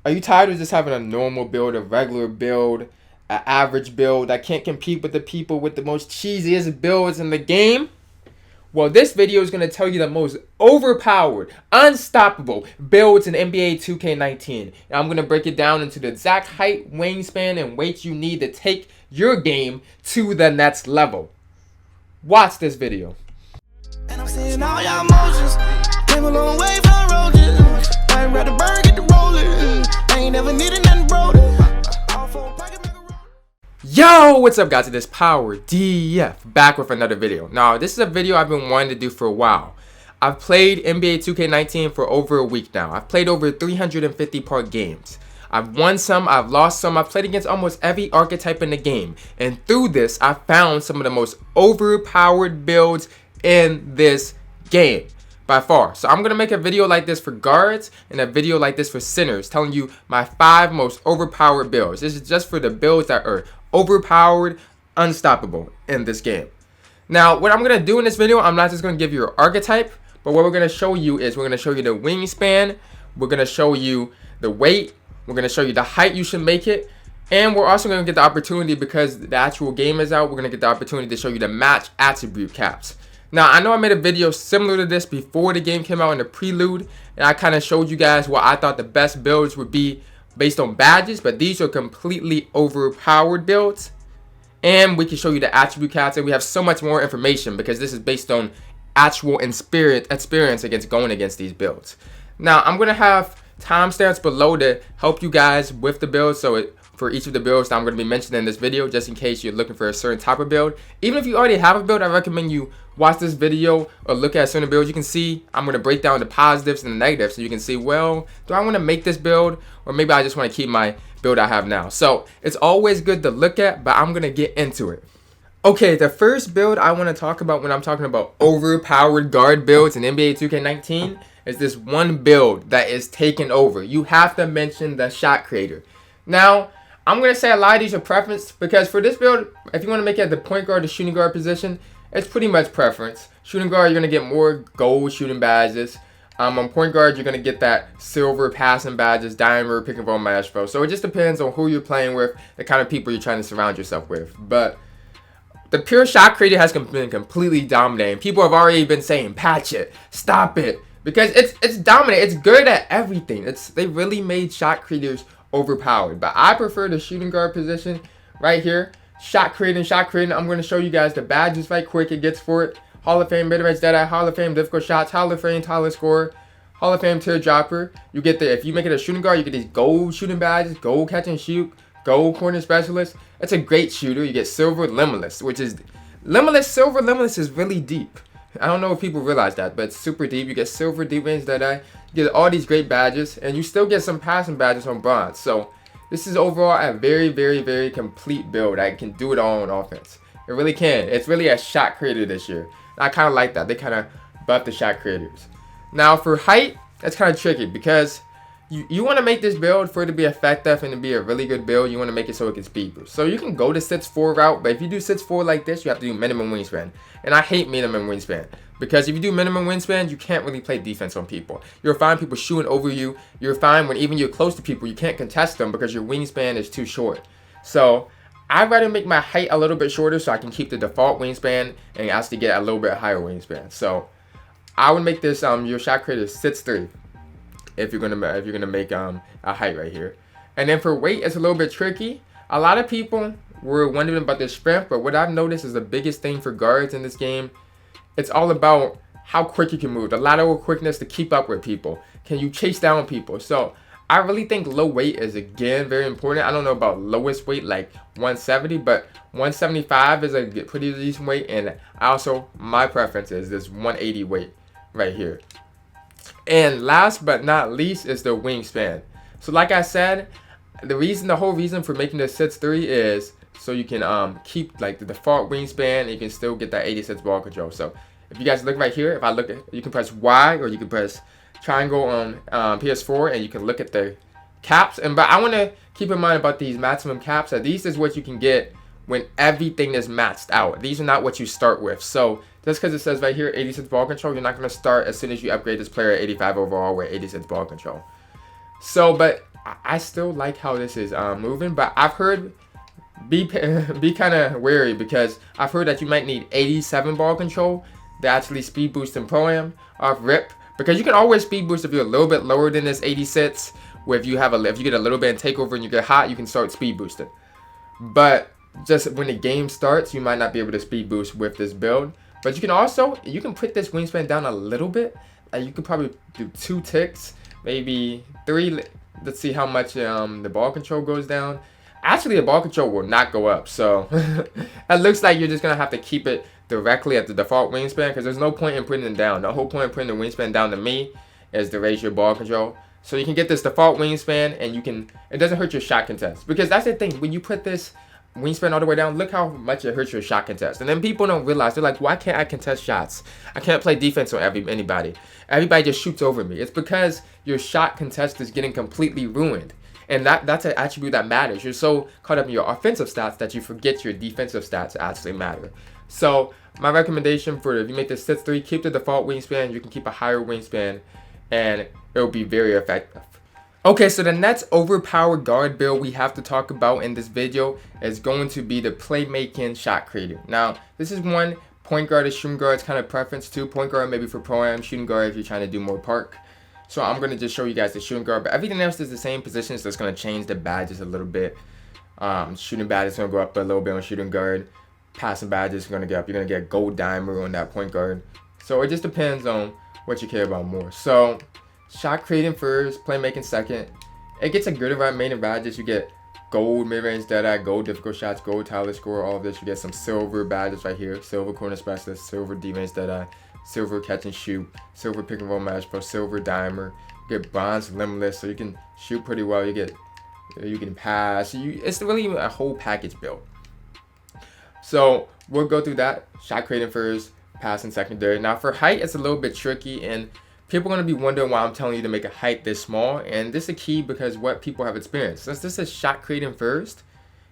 Are you tired of just having a normal build, a regular build, an average build that can't compete with the people with the most cheesiest builds in the game? Well, this video is going to tell you the most overpowered, unstoppable builds in NBA 2K19. And I'm going to break it down into the exact height, wingspan, and weight you need to take your game to the next level. Watch this video. And I'm seeing all y'all motions. Came a long way from roaches. I ain't got the bird, get the rolling. I ain't never needed nothing broken. Yo, what's up guys, it is PowerGotGame back with another video. Now, this is a video I've been wanting to do for a while. I've played NBA 2K19 for over a week now. I've played over 350 part games. I've won some, I've lost some, I've played against almost every archetype in the game. And through this, I found some of the most overpowered builds in this game by far. So I'm going to make a video like this for guards and a video like this for centers, telling you my 5 most overpowered builds. This is just for the builds that are overpowered, unstoppable in this game. Now, what I'm going to do in this video, I'm not just going to give you an archetype, but what we're going to show you is we're going to show you the wingspan, we're going to show you the weight, we're going to show you the height you should make it, and we're also going to get the opportunity, because the actual game is out, we're going to get the opportunity to show you the match attribute caps. Now, I know I made a video similar to this before the game came out in the prelude, and I kind of showed you guys what I thought the best builds would be based on badges, but these are completely overpowered builds. And we can show you the attribute caps, and we have so much more information because this is based on actual experience against going against these builds. Now, I'm going to have timestamps below to help you guys with the build, for each of the builds that I'm going to be mentioning in this video, just in case you're looking for a certain type of build. Even if you already have a build, I recommend you watch this video or look at certain builds. You can see I'm going to break down the positives and the negatives, so you can see, well, do I want to make this build, or maybe I just want to keep my build I have now. So it's always good to look at, but I'm going to get into it. Okay, the first build I want to talk about when I'm talking about overpowered guard builds in NBA 2K19 is this one build that is taken over. You have to mention the shot creator. Now, I'm going to say a lot of these are preference, because for this build, if you want to make it at the point guard or shooting guard position, it's pretty much preference. Shooting guard, you're going to get more gold shooting badges. On point guard, you're going to get that silver passing badges, diamond, pick and roll, match throw. So it just depends on who you're playing with, the kind of people you're trying to surround yourself with. But the pure shot creator has been completely dominating. People have already been saying, patch it, stop it, because it's dominant. It's good at everything. They really made shot creators overpowered, but I prefer the shooting guard position right here. Shot creating. I'm going to show you guys the badges right quick it gets for it. Hall of Fame mid-range deadeye, Hall of Fame difficult shots, Hall of Fame tallest scorer, Hall of Fame teardropper. You get if you make it a shooting guard, you get these gold shooting badges, gold catch and shoot, gold corner specialist. That's a great shooter. You get silver limitless, which is silver limitless is really deep. I don't know if people realize that, but it's super deep. You get silver deep range deadeye. You get all these great badges, and you still get some passing badges on bronze. So this is overall a very, very, very complete build. I can do it all on offense. It really can. It's really a shot creator this year. And I kind of like that. They kind of buff the shot creators. Now for height, that's kind of tricky, because you want to make this build for it to be effective and to be a really good build. You want to make it so it can speed boost. So you can go to 6'4" route, but if you do 6'4" like this, you have to do minimum wingspan. And I hate minimum wingspan, because if you do minimum wingspan, you can't really play defense on people. You'll find people shooting over you. You'll find when even you're close to people, you can't contest them because your wingspan is too short. So I'd rather make my height a little bit shorter so I can keep the default wingspan and actually get a little bit higher wingspan. So I would make this your shot creator 6'3". If you're gonna make a height right here. And then for weight, it's a little bit tricky. A lot of people were wondering about their strength, but what I've noticed is the biggest thing for guards in this game, it's all about how quick you can move, the lateral quickness to keep up with people. Can you chase down people? So I really think low weight is, again, very important. I don't know about lowest weight like 170, but 175 is a pretty decent weight. And my preference is this 180 weight right here. And last but not least is the wingspan. So like I said, the whole reason for making this 6'3" is so you can keep like the default wingspan and you can still get that 86 ball control. So if you guys look right here, if I look at, you can press Y or you can press triangle on PS4 and you can look at the caps. But I want to keep in mind about these maximum caps, that these is what you can get when everything is maxed out. These are not what you start with. So just because it says right here 86 ball control, you're not going to start as soon as you upgrade this player at 85 overall with 86 ball control. So, but I still like how this is moving. But I've heard be kind of wary, because I've heard that you might need 87 ball control to actually speed boost in Pro-Am off rip. Because you can always speed boost if you're a little bit lower than this 86. Where if you get a little bit of takeover and you get hot, you can start speed boosting. But just when the game starts, you might not be able to speed boost with this build. But you can put this wingspan down a little bit. Like you could probably do 2 ticks, maybe 3. Let's see how much the ball control goes down. Actually, the ball control will not go up. So it looks like you're just gonna have to keep it directly at the default wingspan, because there's no point in putting it down. The whole point of putting the wingspan down to me is to raise your ball control. So you can get this default wingspan, and it doesn't hurt your shot contest. Because that's the thing, when you put this wingspan all the way down, look how much it hurts your shot contest. And then people don't realize, they're like, why can't I contest shots? I can't play defense on anybody. Everybody just shoots over me. It's because your shot contest is getting completely ruined. And that's an attribute that matters. You're so caught up in your offensive stats that you forget your defensive stats actually matter. So my recommendation for, if you make this sits 3, keep the default wingspan. You can keep a higher wingspan, and it'll be very effective. Okay, so the next overpowered guard build we have to talk about in this video is going to be the Playmaking shot creator. Now, this is one point guard or shooting guard's kind of preference too. Point guard maybe for Pro-Am, shooting guard if you're trying to do more park. So I'm going to just show you guys the shooting guard, but everything else is the same positions, so it's going to change the badges a little bit. Shooting badge is going to go up a little bit on shooting guard. Passing badges are going to get up. You're going to get gold dimer on that point guard. So it just depends on what you care about more. So shot creating first, playmaking second. It gets a good remaining badges. You get gold mid-range dead-eye, gold difficult shots, gold talent score, all of this. You get some silver badges right here. Silver corner specialist, silver D-range dead-eye, silver catch and shoot, silver pick and roll match pro, silver dimer. You get bronze limitless, so you can shoot pretty well. You can pass. It's really a whole package build. So we'll go through that. Shot creating first, passing secondary. Now for height, it's a little bit tricky, and people are going to be wondering why I'm telling you to make a height this small. And this is key because what people have experienced. Since this is shot creating first,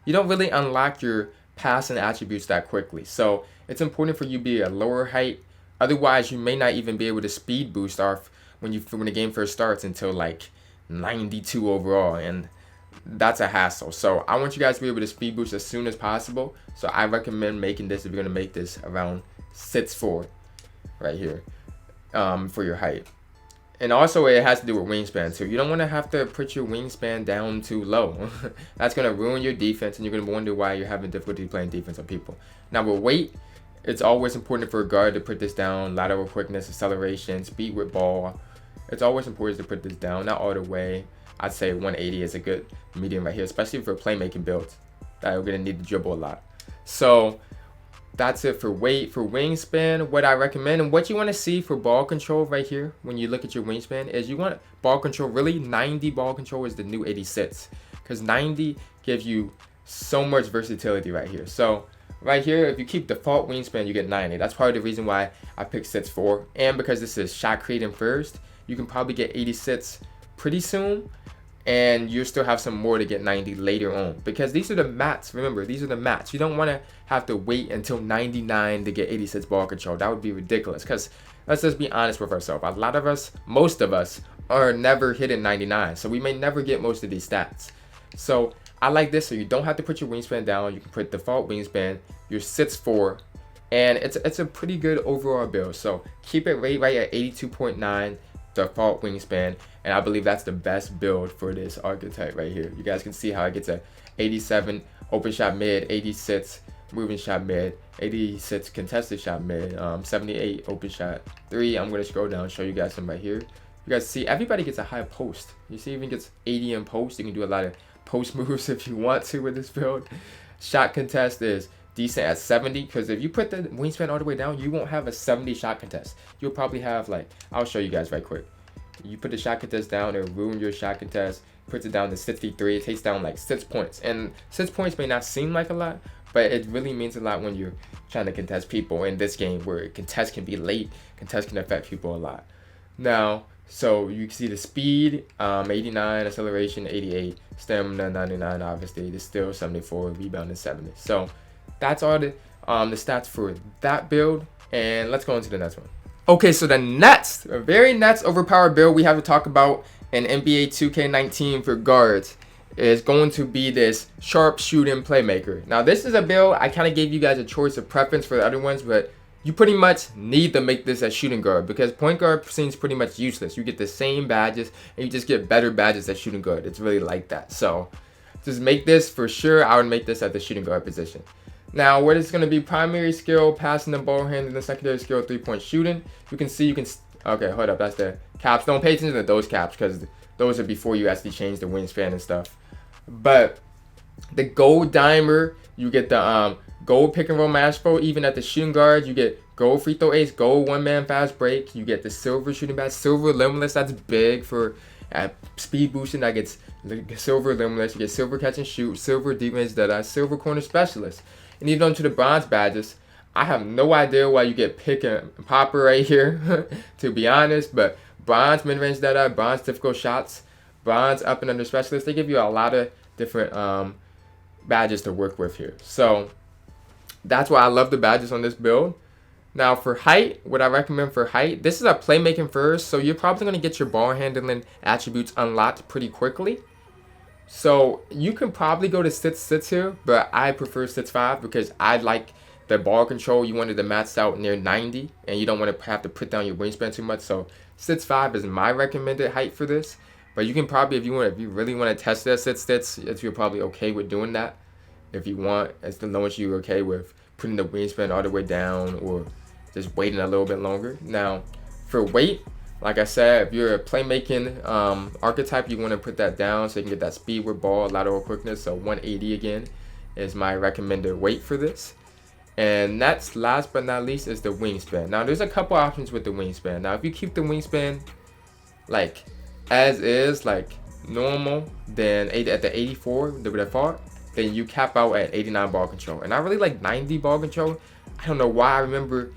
you don't really unlock your passing attributes that quickly. So it's important for you to be a lower height. Otherwise, you may not even be able to speed boost off when the game first starts until like 92 overall. And that's a hassle. So I want you guys to be able to speed boost as soon as possible. So I recommend making this, if you're going to make this, around 6'4" right here. For your height. And also it has to do with wingspan too. You don't want to have to put your wingspan down too low. That's going to ruin your defense, and you're going to wonder why you're having difficulty playing defense on people. Now with weight, it's always important for a guard to put this down. Lateral quickness, acceleration, speed with ball. It's always important to put this down, not all the way. I'd say 180 is a good medium right here, especially for playmaking builds that are going to need to dribble a lot. So that's it for weight. For wingspan, what I recommend and what you want to see for ball control right here when you look at your wingspan is you want ball control. Really, 90 ball control is the new 86, because 90 gives you so much versatility right here. So right here, if you keep default wingspan, you get 90. That's probably the reason why I picked 6'4", and because this is shot creating first, you can probably get 86 pretty soon, and you still have some more to get 90 later on, because these are the mats. Remember, these are the mats. You don't want to have to wait until 99 to get 86 ball control. That would be ridiculous, because let's just be honest with ourselves. A lot of us, most of us, are never hitting 99, so we may never get most of these stats. So I like this, so you don't have to put your wingspan down. You can put default wingspan, your 6'4", and it's a pretty good overall build. So keep it right at 82.9 default wingspan, and I believe that's the best build for this archetype right here. You guys can see how it gets a 87 open shot mid, 86 moving shot mid, 86 contested shot mid, 78 open shot 3. I'm going to scroll down and show you guys some right here. You guys see everybody gets a high post. You see even gets 80 in post. You can do a lot of post moves if you want to with this build. Shot contest is decent at 70, because if you put the wingspan all the way down, you won't have a 70 shot contest. You'll probably have, like, I'll show you guys right quick. You put the shot contest down, it'll ruin your shot contest. Puts it down to 63. It takes down like 6 points, and 6 points may not seem like a lot, but it really means a lot when you're trying to contest people in this game, where contest can be late. Contest can affect people a lot. Now, so you can see the speed, 89, acceleration 88, stamina 99, obviously the steal 74, rebounding 70. So that's all the stats for that build, and let's go into the next one. Okay, so the very next overpowered build we have to talk about in NBA 2K19 for guards is going to be this Sharpshooting Playmaker. Now this is a build I kind of gave you guys a choice of preference for the other ones, but you pretty much need to make this a shooting guard because point guard seems pretty much useless. You get the same badges and you just get better badges at shooting guard. It's really like that. So just make this for sure. I would make this at the shooting guard position. Now what is going to be primary skill, passing the ball, handling the secondary skill, 3-point shooting. You can see okay, hold up, that's the caps. Don't pay attention to those caps because those are before you actually change the wingspan and stuff. But the gold dimer, you get the gold pick and roll match throw. Even at the shooting guard, you get gold free throw ace, gold one-man fast break. You get the silver shooting badge, silver limitless. That's big for speed boosting. That gets silver limitless. You get silver catch and shoot, silver defense, silver corner specialist. And even onto the bronze badges, I have no idea why you get pick and popper right here, to be honest. But bronze mid-range bronze difficult shots, bronze up and under specialist. They give you a lot of different badges to work with here. So that's why I love the badges on this build. Now for height, what I recommend for height, this is a playmaking first, so you're probably going to get your ball handling attributes unlocked pretty quickly. So you can probably go to sits here, but I prefer 6'5" because I like the ball control. You wanted to max out near 90, and you don't want to have to put down your wingspan too much. So 6'5" is my recommended height for this. But you can probably, if you really want to test this sits, you're probably okay with doing that. If you want, as long as you're okay with putting the wingspan all the way down or just waiting a little bit longer. Now, for weight, like I said, if you're a playmaking archetype, you want to put that down so you can get that speed with ball, lateral quickness. So 180 again is my recommended weight for this. And that's last but not least is the wingspan. Now, there's a couple options with the wingspan. Now, if you keep the wingspan like as is, like normal, then at the 84, the default, then you cap out at 89 ball control. And I really like 90 ball control. I don't know why. I remember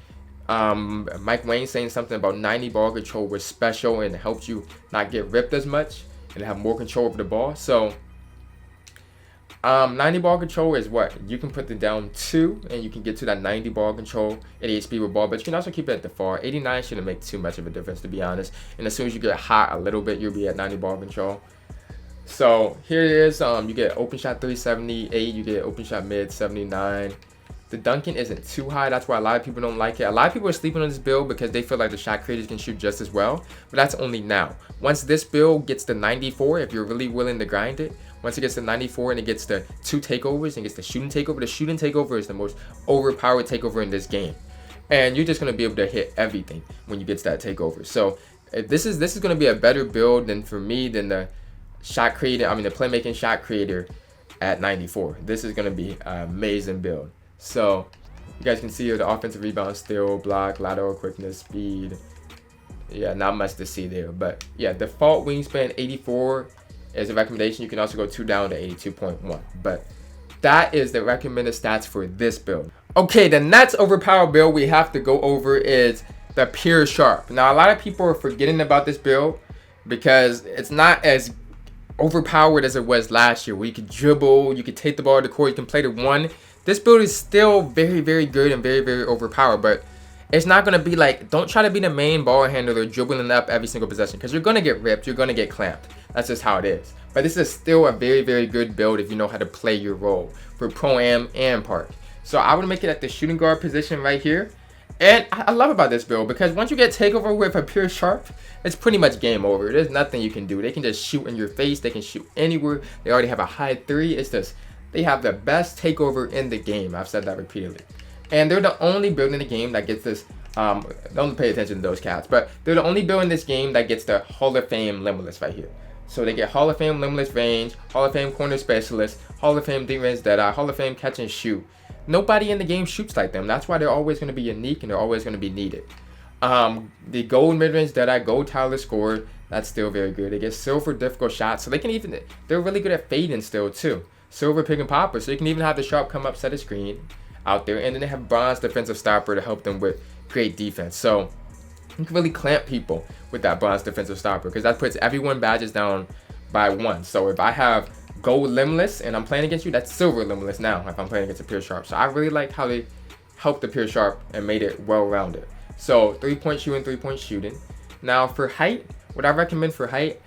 Mike Wayne saying something about 90 ball control was special and it helps you not get ripped as much and have more control over the ball. So 90 ball control is what you can put it down to, and you can get to that 90 ball control, 88 speed with ball, but you can also keep it at the far. 89 shouldn't make too much of a difference, to be honest. And as soon as you get hot a little bit, you'll be at 90 ball control. So here it is. You get open shot 378, you get open shot mid 79. The dunking isn't too high. That's why a lot of people don't like it. A lot of people are sleeping on this build because they feel like the shot creators can shoot just as well. But that's only now. Once this build gets to 94, if you're really willing to grind it, once it gets to 94 and it gets to 2 takeovers and gets the shooting takeover, the shooting takeover is the most overpowered takeover in this game. And you're just going to be able to hit everything when you get to that takeover. So this is going to be a better build than for me than the shot creator, the playmaking shot creator at 94. This is going to be an amazing build. So you guys can see here the offensive rebound, steal, block, lateral quickness, speed. Yeah, not much to see there. But yeah, default wingspan 84 is a recommendation. You can also go 2 down to 82.1. But that is the recommended stats for this build. Okay, the next overpowered build we have to go over is the Pure Sharp. Now, a lot of people are forgetting about this build because it's not as overpowered as it was last year, where you could dribble, you could take the ball to the court, you can play the one. This build is still very, very good and very, very overpowered, but it's not going to be like, don't try to be the main ball handler dribbling up every single possession because you're going to get ripped, you're going to get clamped. That's just how it is. But this is still a very, very good build if you know how to play your role for Pro-Am and Park. So I would make it at the shooting guard position right here. And I love about this build because once you get takeover with a Pure Sharp, it's pretty much game over. There's nothing you can do. They can just shoot in your face. They can shoot anywhere. They already have a high 3. It's just, they have the best takeover in the game. I've said that repeatedly. And they're the only build in the game that gets this, don't pay attention to those cats, but they're the only build in this game that gets the Hall of Fame Limitless right here. So they get Hall of Fame Limitless range, Hall of Fame corner specialist, Hall of Fame defense Deadeye, Hall of Fame catch and shoot. Nobody in the game shoots like them. That's why they're always going to be unique and they're always going to be needed. The gold mid-range Deadeye, gold tireless score, that's still very good. They get silver difficult shots, so they can even, they're really good at fading still too. Silver pick and popper, so you can even have the Sharp come up, set a screen out there, and then they have bronze defensive stopper to help them with great defense. So you can really clamp people with that bronze defensive stopper because that puts everyone badges down by 1. So if I have gold limitless and I'm playing against you, that's silver limitless now if I'm playing against a Pure Sharp. So I really like how they helped the Pure Sharp and made it well-rounded. So 3-point shooting, 3-point shooting. Now for height, what I recommend for height,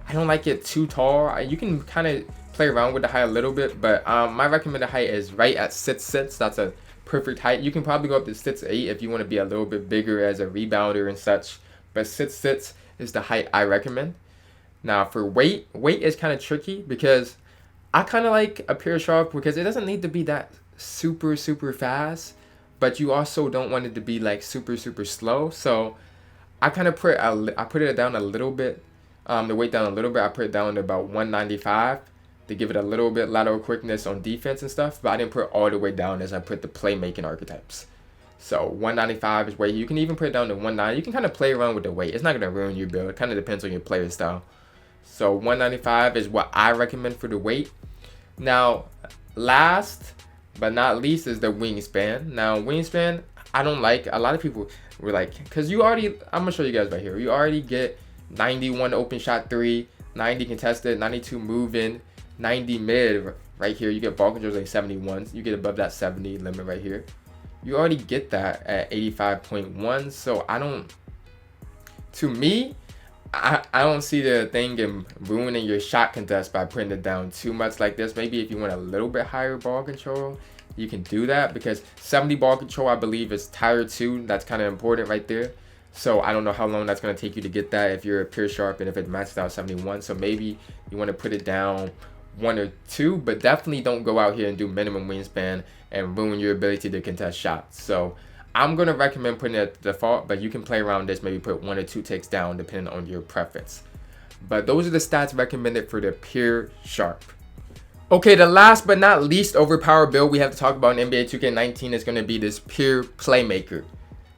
I don't like it too tall. You can kind of play around with the height a little bit, but my recommended height is right at 6'6". That's a perfect height. You can probably go up to 6'8" if you want to be a little bit bigger as a rebounder and such, but 6'6" is the height I recommend. Now for weight is kind of tricky because I kind of like a pure sharp because it doesn't need to be that super fast, but you also don't want it to be like super slow. So I kind of put it down a little bit, the weight down a little bit. I put it down to about 195 to give it a little bit lateral quickness on defense and stuff, but I didn't put it all the way down as I put the playmaking archetypes. So 195 is weight. You can even put it down to 190. You can kind of play around with the weight. It's not going to ruin your build. It kind of depends on your player style. So 195 is what I recommend for the weight. Now, last but not least is the wingspan. Now, wingspan, I don't like. A lot of people were like, because you already, I'm going to show you guys right here. You already get 91 open shot 3, 90 contested, 92 moving, 90 mid right here. You get ball controls like 71. You get above that 70 limit right here. You already get that at 85.1. So to me, I don't see the thing in ruining your shot contest by putting it down too much like this. Maybe if you want a little bit higher ball control, you can do that, because 70 ball control, I believe, is tier 2. That's kind of important right there. So I don't know how long that's going to take you to get that if you're a pure sharp and if it maxed out 71. So maybe you want to put it down 1 or 2, but definitely don't go out here and do minimum wingspan and ruin your ability to contest shots. So I'm going to recommend putting it at the default, but you can play around this, maybe put 1 or 2 ticks down depending on your preference. But those are the stats recommended for the pure sharp. Okay, the last but not least overpowered build we have to talk about in NBA 2K19 is going to be this pure playmaker.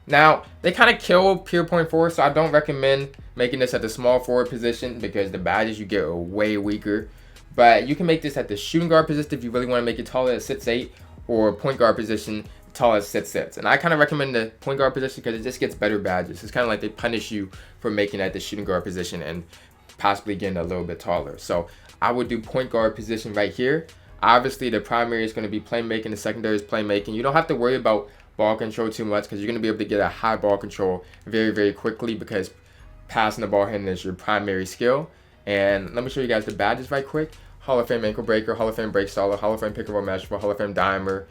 Now, they kind of kill pure point forward, so I don't recommend making this at the small forward position because the badges you get are way weaker. But you can make this at the shooting guard position if you really want to make it taller at 6'8", or point guard position tall as 6'6". And I kind of recommend the point guard position because it just gets better badges. It's kind of like they punish you for making it at the shooting guard position and possibly getting a little bit taller. So I would do point guard position right here. Obviously, the primary is going to be playmaking. The secondary is playmaking. You don't have to worry about ball control too much because you're going to be able to get a high ball control very quickly because passing the ball handling is your primary skill. And let me show you guys the badges right quick. Hall of Fame ankle breaker, Hall of Fame break staller, Hall of Fame pick and roll match, Hall of Fame dimer.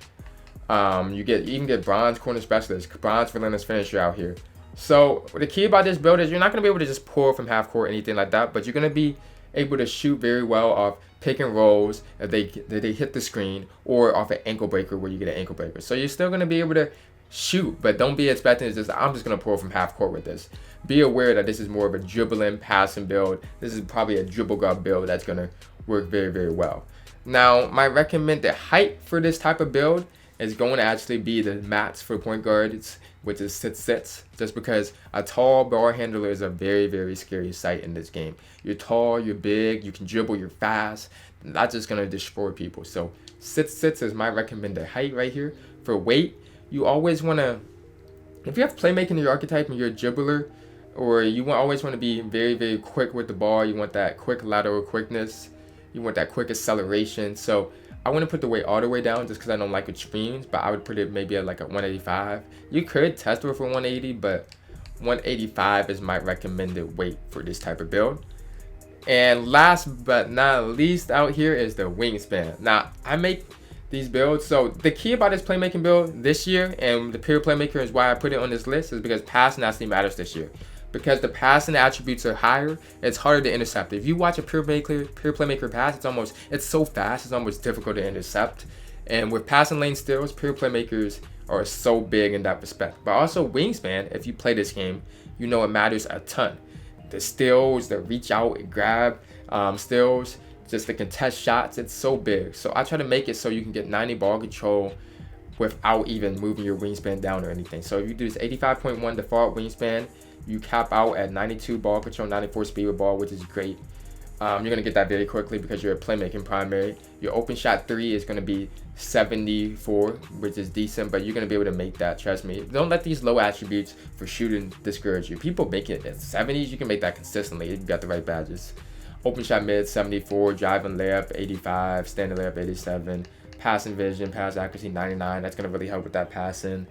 You can get bronze corner specialist, bronze relentless finisher out here. So the key about this build is you're not going to be able to just pull from half court or anything like that, but you're going to be able to shoot very well off pick and rolls if they hit the screen, or off an ankle breaker where you get an ankle breaker. So you're still going to be able to shoot, but don't be expecting it's just, I'm just going to pull from half court with this. Be aware that this is more of a dribbling, passing build. This is probably a dribble guard build that's going to work very well. Now, my recommended height for this type of build is going to actually be the max for point guards, which is 6'6", just because a tall ball handler is a very scary sight in this game. You're tall, you're big, you can dribble, you're fast. That's just going to destroy people. So 6'6" is my recommended height right here. For weight, you always want to, if you have playmaking in your archetype and you're a dribbler, or you always want to be very quick with the ball, you want that quick lateral quickness, you want that quick acceleration. So I want to put the weight all the way down just because I don't like extremes, but I would put it maybe at like a 185. You could test it for 180, but 185 is my recommended weight for this type of build. And last but not least out here is the wingspan. Now, I make these builds. So the key about this playmaking build this year, and the pure playmaker is why I put it on this list, is because passing actually matters this year. Because the passing attributes are higher, it's harder to intercept. If you watch a pure playmaker pass, it's so fast, it's almost difficult to intercept. And with passing lane steals, pure playmakers are so big in that respect. But also wingspan, if you play this game, you know it matters a ton. The steals, the reach out and grab steals, just the contest shots, it's so big. So I try to make it so you can get 90 ball control without even moving your wingspan down or anything. So if you do this 85.1 default wingspan, you cap out at 92 ball control, 94 speed with ball, which is great. You're going to get that very quickly because you're a playmaking primary. Your open shot 3 is going to be 74, which is decent, but you're going to be able to make that, trust me. Don't let these low attributes for shooting discourage you. People make it at 70s, you can make that consistently if you got the right badges. Open shot mid, 74, driving layup, 85, standing layup, 87, passing vision, pass accuracy, 99. That's going to really help with that passing.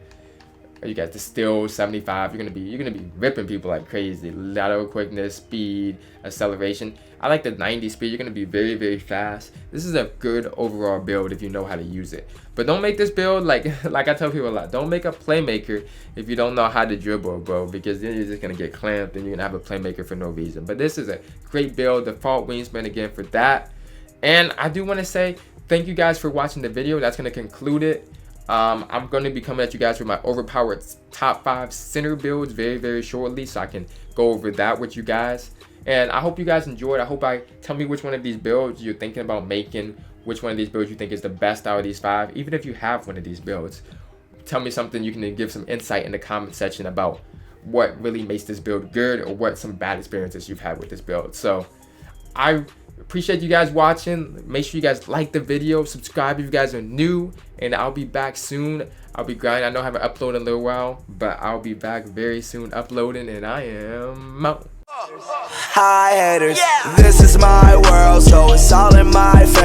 You got the steel 75. You're gonna be ripping people like crazy. Lateral quickness, speed, acceleration. I like the 90 speed. You're gonna be very, very fast. This is a good overall build if you know how to use it. But don't make this build like I tell people a lot. Don't make a playmaker if you don't know how to dribble, bro, because then you're just gonna get clamped and you're gonna have a playmaker for no reason. But this is a great build. Default wingspan again for that. And I do want to say thank you guys for watching the video. That's gonna conclude it. I'm going to be coming at you guys with my overpowered top 5 center builds very, very shortly, so I can go over that with you guys. And I hope you guys enjoyed. I hope tell me which one of these builds you're thinking about making, which one of these builds you think is the best out of these 5. Even if you have one of these builds, tell me something. You can give some insight in the comment section about what really makes this build good, or what some bad experiences you've had with this build. So I appreciate you guys watching. Make sure you guys like the video, subscribe if you guys are new, and I'll be back soon. I'll be grinding. I know I haven't uploaded in a little while, but I'll be back very soon uploading, and I am out. Hi haters, this is my world, so it's all in my face.